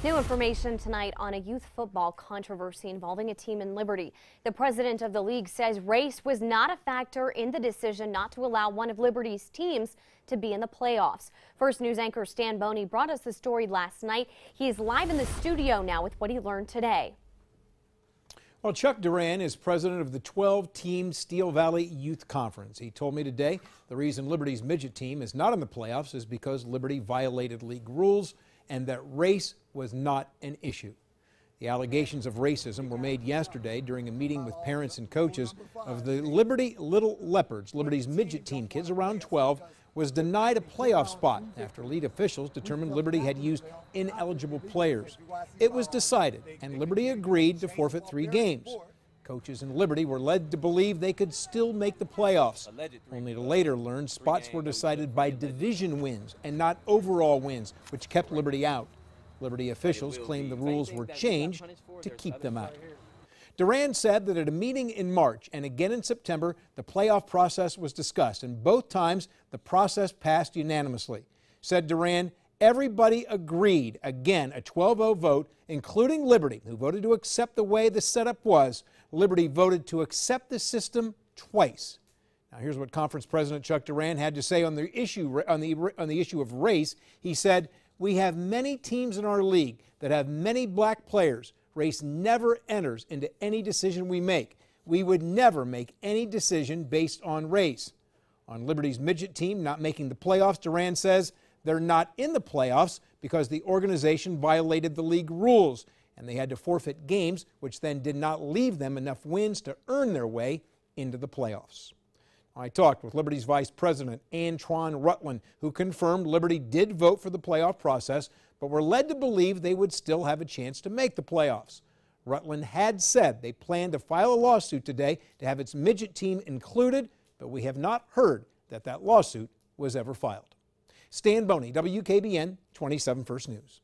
New information tonight on a youth football controversy involving a team in Liberty. The president of the league says race was not a factor in the decision not to allow one of Liberty's teams to be in the playoffs. First News anchor Stan Boney brought us the story last night. He is live in the studio now with what he learned today. Well, Chuck Duran is president of the 12-team Steel Valley Youth Conference. He told me today the reason Liberty's midget team is not in the playoffs is because Liberty violated league rules and that race was not an issue. The allegations of racism were made yesterday during a meeting with parents and coaches of the Liberty Little Leopards. Liberty's midget team, kids around 12, was denied a playoff spot after league officials determined Liberty had used ineligible players. It was decided, and Liberty agreed to forfeit 3 games. Coaches in Liberty were led to believe they could still make the playoffs, only to later learn spots were decided by division wins and not overall wins, which kept Liberty out. Liberty officials claimed the rules were changed to keep them out. Duran said that at a meeting in March and again in September, the playoff process was discussed, and both times the process passed unanimously. Said Duran, everybody agreed, again a 12-0 vote, including Liberty, who voted to accept the way the setup was. Liberty voted to accept the system twice. Now here's what Conference President Chuck Duran had to say on the issue of race. He said, "We have many teams in our league that have many black players. Race never enters into any decision we make. We would never make any decision based on race." On Liberty's midget team not making the playoffs, Duran says they're not in the playoffs because the organization violated the league rules and they had to forfeit games, which then did not leave them enough wins to earn their way into the playoffs. I talked with Liberty's Vice President, Antron Rutland, who confirmed Liberty did vote for the playoff process, but were led to believe they would still have a chance to make the playoffs. Rutland had said they planned to file a lawsuit today to have its midget team included, but we have not heard that lawsuit was ever filed. Stan Boney, WKBN 27 First News.